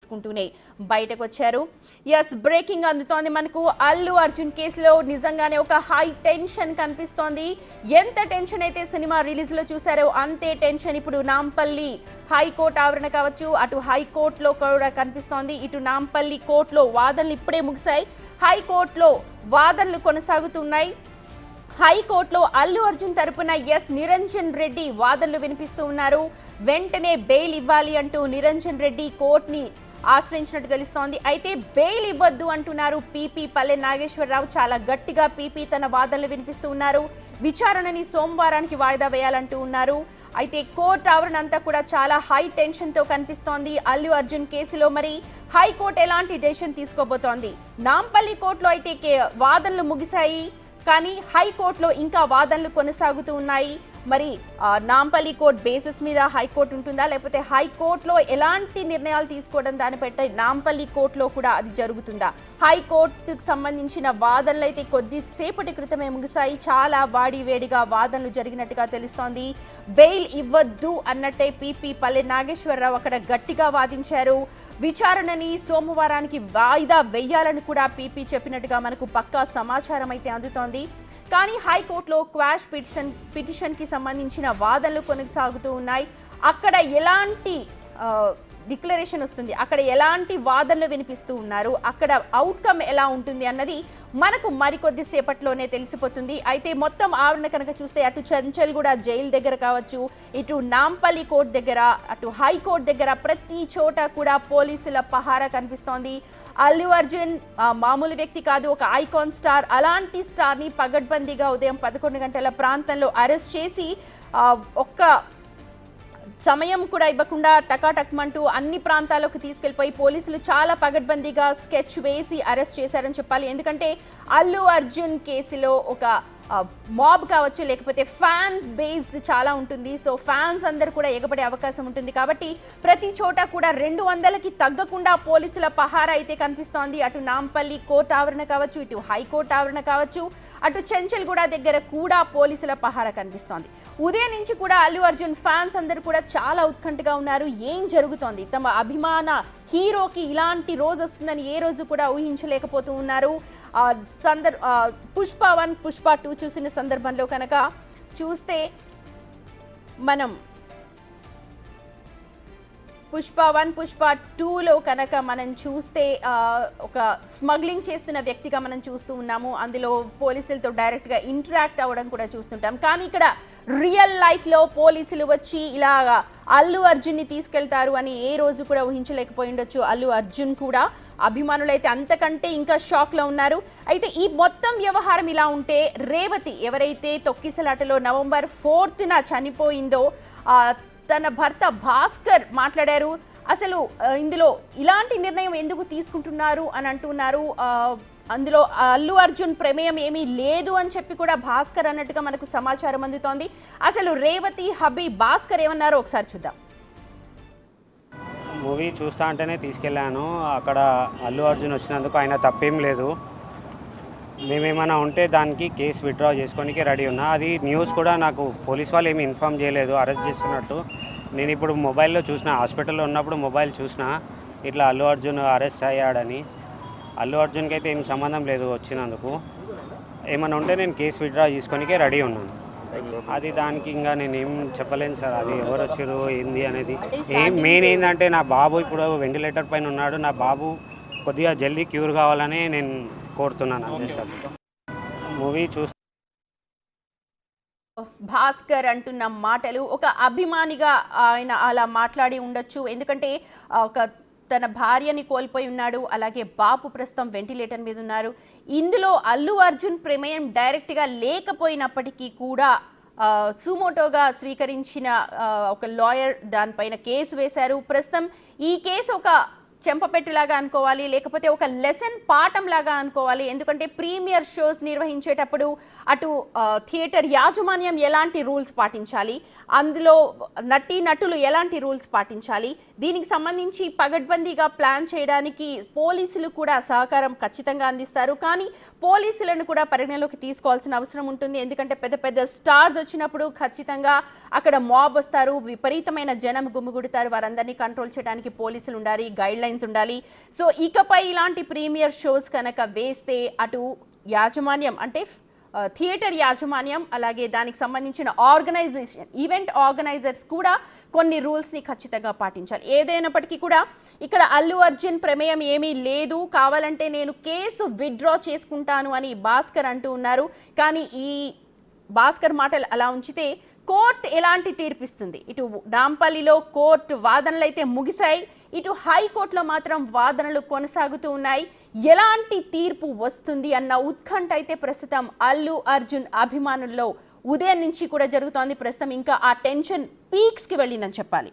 తీసుకుంటూనే బయటకు వచ్చారు. Yes, breaking అందుతోంది మనకు. అల్లు అర్జున్ కేసులో నిజంగానే ఒక హై టెన్షన్ కనిపిస్తోంది. ఎంత టెన్షన్ అయితే సినిమా రిలీజ్ లో చూసారో అంతే టెన్షన్ ఇప్పుడు నాంపల్లి హైకోర్టు ఆవరణ కావచ్చు, అటు హైకోర్టులో కూడా కనిపిస్తోంది. ఇటు నాంపల్లి కోర్టులో వాదనలు ఇప్పుడే ముగిశాయి, హైకోర్టులో వాదనలు కొనసాగుతున్నాయి. హైకోర్టులో అల్లు అర్జున్ తరపున నిరంజన్ రెడ్డి వాదనలు వినిపిస్తూ ఉన్నారు. వెంటనే బెయిల్ ఇవ్వాలి అంటూ నిరంజన్ రెడ్డి కోర్టుని ఆశ్రయించినట్టు తెలుస్తోంది. అయితే బెయిల్ ఇవ్వద్దు అంటున్నారు పీపీ పల్లె నాగేశ్వరరావు. చాలా గట్టిగా పీపీ తన వాదనలు వినిపిస్తూ ఉన్నారు. విచారణని సోమవారానికి వాయిదా వేయాలంటూ ఉన్నారు. అయితే కోర్టు ఆవరణ అంతా కూడా చాలా హై టెన్షన్ తో కనిపిస్తోంది. అల్లు అర్జున్ కేసులో మరి హైకోర్టు ఎలాంటి డెసిషన్ తీసుకోబోతోంది? నాంపల్లి కోర్టులో అయితే వాదనలు ముగిశాయి, కానీ హైకోర్టులో ఇంకా వాదనలు కొనసాగుతూ ఉన్నాయి. మరి నాంపల్లి కోర్టు బేసిస్ మీద హైకోర్టు ఉంటుందా, లేకపోతే హైకోర్టులో ఎలాంటి నిర్ణయాలు తీసుకోవడం దాన్ని బట్టి నాంపల్లి కోర్టులో కూడా అది జరుగుతుందా? హైకోర్టుకు సంబంధించిన వాదనలు అయితే కొద్దిసేపటి క్రితమే ముగిశాయి. చాలా వాడివేడిగా వాదనలు జరిగినట్టుగా తెలుస్తోంది. బెయిల్ ఇవ్వద్దు అన్నట్టే పీపీ పల్లె నాగేశ్వరరావు అక్కడ గట్టిగా వాదించారు. విచారణని సోమవారానికి వాయిదా వేయాలని కూడా పీపీ చెప్పినట్టుగా మనకు పక్కా సమాచారం అయితే అందుతోంది. కానీ హైకోర్టులో క్వాష్ పిటిషన్కి సంబంధించిన వాదనలు కొనసాగుతూ ఉన్నాయి. అక్కడ ఎలాంటి డిక్లరేషన్ వస్తుంది, అక్కడ ఎలాంటి వాదనలు వినిపిస్తూ ఉన్నారు, అక్కడ అవుట్కమ్ ఎలా ఉంటుంది అన్నది మనకు మరికొద్ది సేపట్లోనే తెలిసిపోతుంది. అయితే మొత్తం ఆవరణ కనుక చూస్తే అటు చంచల్గూడ జైలు దగ్గర కావచ్చు, ఇటు నాంపల్లి కోర్టు దగ్గర, అటు హైకోర్టు దగ్గర ప్రతి చోట కూడా పోలీసుల పహారా కనిపిస్తోంది. అల్లు అర్జున్ మామూలు వ్యక్తి కాదు, ఒక ఐకాన్ స్టార్. అలాంటి స్టార్ని పగడ్బందీగా ఉదయం 11 గంటల ప్రాంతంలో అరెస్ట్ చేసి ఒక్క సమయం కూడా ఇవ్వకుండా టకాటక్మంటూ అన్ని ప్రాంతాలకు తీసుకెళ్లిపోయి పోలీసులు చాలా పగడ్బందీగా స్కెచ్ వేసి అరెస్ట్ చేశారని చెప్పాలి. ఎందుకంటే అల్లు అర్జున్ కేసులో ఒక మాబ్ కావచ్చు, లేకపోతే ఫ్యాన్స్ బేస్డ్ చాలా ఉంటుంది. సో ఫ్యాన్స్ అందరు కూడా ఎగబడే అవకాశం ఉంటుంది. కాబట్టి ప్రతి చోట కూడా 200కి తగ్గకుండా పోలీసుల పహారా అయితే కనిపిస్తోంది. అటు నాంపల్లి కోర్టు ఆవరణ కావచ్చు, ఇటు హైకోర్టు ఆవరణ కావచ్చు, అటు చెంచల్గూడ దగ్గర కూడా పోలీసుల పహారా కనిపిస్తోంది. ఉదయం నుంచి కూడా అల్లు అర్జున్ ఫ్యాన్స్ అందరూ కూడా చాలా ఉత్కంఠగా ఉన్నారు. ఏం జరుగుతోంది, తమ అభిమాన హీరోకి ఇలాంటి రోజు వస్తుందని ఏ రోజు కూడా ఊహించలేకపోతూ ఉన్నారు. పుష్ప 1, పుష్ప 2 చూసిన సందర్భంలో కనుక చూస్తే మనం పుష్ప 1, పుష్ప 2లో కనుక మనం చూస్తే ఒక స్మగ్లింగ్ చేస్తున్న వ్యక్తిగా మనం చూస్తూ ఉన్నాము. అందులో పోలీసులతో డైరెక్ట్గా ఇంటరాక్ట్ అవ్వడం కూడా చూస్తుంటాం. కానీ ఇక్కడ రియల్ లైఫ్లో పోలీసులు వచ్చి ఇలాగా అల్లు అర్జున్ని తీసుకెళ్తారు అని ఏ రోజు కూడా ఊహించలేకపోయి ఉండొచ్చు అల్లు అర్జున్ కూడా. అభిమానులు అయితే అంతకంటే ఇంకా షాక్లో ఉన్నారు. అయితే ఈ మొత్తం వ్యవహారం ఇలా ఉంటే రేవతి ఎవరైతే తొక్కిసలాటలో November 4న చనిపోయిందో తన భర్త భాస్కర్ మాట్లాడారు. అసలు ఇందులో ఇలాంటి నిర్ణయం ఎందుకు తీసుకుంటున్నారు అని అంటున్నారు. అందులో అల్లు అర్జున్ ప్రమేయం ఏమీ లేదు అని చెప్పి కూడా భాస్కర్ అన్నట్టుగా మనకు సమాచారం అందుతోంది. అసలు రేవతి హబీ భాస్కర్ ఏమన్నారో ఒకసారి చూద్దాం. మూవీ చూస్తా అంటేనే తీసుకెళ్ళాను. అక్కడ అల్లు అర్జున్ వచ్చినందుకు ఆయన తప్పేం లేదు. మేమేమైనా ఉంటే దానికి కేసు విత్డ్రా చేసుకోనికి రెడీ ఉన్నా. అది న్యూస్ కూడా నాకు పోలీస్ వాళ్ళు ఏమి ఇన్ఫామ్ చేయలేదు అరెస్ట్ చేస్తున్నట్టు. నేను ఇప్పుడు మొబైల్లో చూసిన, హాస్పిటల్లో ఉన్నప్పుడు మొబైల్ చూసిన ఇట్లా అల్లు అర్జున్ అరెస్ట్ అయ్యాడని. అల్లు అర్జున్కి అయితే ఏం సంబంధం లేదు వచ్చినందుకు. ఏమైనా ఉంటే నేను కేసు విత్డ్రా చేసుకోనికే రెడీ ఉన్నాను. అది దానికి ఇంకా నేను ఏం చెప్పలేను సార్, అది ఎవరు వచ్చారు ఏంది అనేది. మెయిన్ ఏంటంటే నా బాబు ఇప్పుడు వెంటిలేటర్ పైన ఉన్నాడు. నా బాబు కొద్దిగా జల్దీ క్యూర్ కావాలని నేను కోరుతున్నాను అంతే సార్. మూవీ చూస్తే భాస్కర్ అంటున్న మాటలు ఒక అభిమానిగా ఆయన అలా మాట్లాడి ఉండొచ్చు. ఎందుకంటే తన భార్యని కోల్పోయి ఉన్నాడు, అలాగే బాబు ప్రస్తుతం వెంటిలేటర్ మీద ఉన్నారు. ఇందులో అల్లు అర్జున్ ప్రమేయం డైరెక్ట్గా లేకపోయినప్పటికీ కూడా సుమోటోగా స్వీకరించిన ఒక లాయర్ దానిపైన కేసు వేశారు. ప్రస్తుతం ఈ కేసు ఒక చెంపపెట్టులాగా అనుకోవాలి, లేకపోతే ఒక లెసన్ పాఠం లాగా అనుకోవాలి. ఎందుకంటే ప్రీమియర్ షోస్ నిర్వహించేటప్పుడు అటు థియేటర్ యాజమాన్యం ఎలాంటి రూల్స్ పాటించాలి, అందులో నటులు ఎలాంటి రూల్స్ పాటించాలి, దీనికి సంబంధించి పగడ్బందీగా ప్లాన్ చేయడానికి పోలీసులు కూడా సహకారం ఖచ్చితంగా అందిస్తారు. కానీ పోలీసులను కూడా పరిగణలోకి తీసుకోవాల్సిన అవసరం ఉంటుంది. ఎందుకంటే పెద్ద పెద్ద స్టార్స్ వచ్చినప్పుడు ఖచ్చితంగా అక్కడ మాబ్ వస్తారు, విపరీతమైన జనం గుమిగూడుతారు. వారందరినీ కంట్రోల్ చేయడానికి పోలీసులు ఉండాలి, గైడ్ లైన్స్ ఉండాలి. సో ఇకపై ఇలాంటి ప్రీమియర్ షోస్ కనుక వేస్తే అటు యాజమాన్యం అంటే థియేటర్ యాజమాన్యం అలాగే దానికి సంబంధించిన ఆర్గనైజేషన్ ఈవెంట్ ఆర్గనైజర్స్ కూడా కొన్ని రూల్స్ని ఖచ్చితంగా పాటించాలి. ఏదైనప్పటికీ కూడా ఇక్కడ అల్లు అర్జున్ ప్రమేయం ఏమీ లేదు, కావాలంటే నేను కేసు విత్డ్రా చేసుకుంటాను అని భాస్కర్ అంటూ ఉన్నారు. కానీ ఈ భాస్కర్ మాటలు అలా ఉంచితే కోర్టు ఎలాంటి తీర్పిస్తుంది? ఇటు నాంపల్లిలో కోర్టు వాదనలు అయితే ముగిశాయి, ఇటు హైకోర్టులో మాత్రం వాదనలు కొనసాగుతూ ఉన్నాయి. ఎలాంటి తీర్పు వస్తుంది అన్న ఉత్కంఠ అయితే ప్రస్తుతం అల్లు అర్జున్ అభిమానుల్లో ఉదయం నుంచి కూడా జరుగుతోంది. ప్రస్తుతం ఇంకా ఆ టెన్షన్ పీక్స్కి వెళ్ళిందని చెప్పాలి.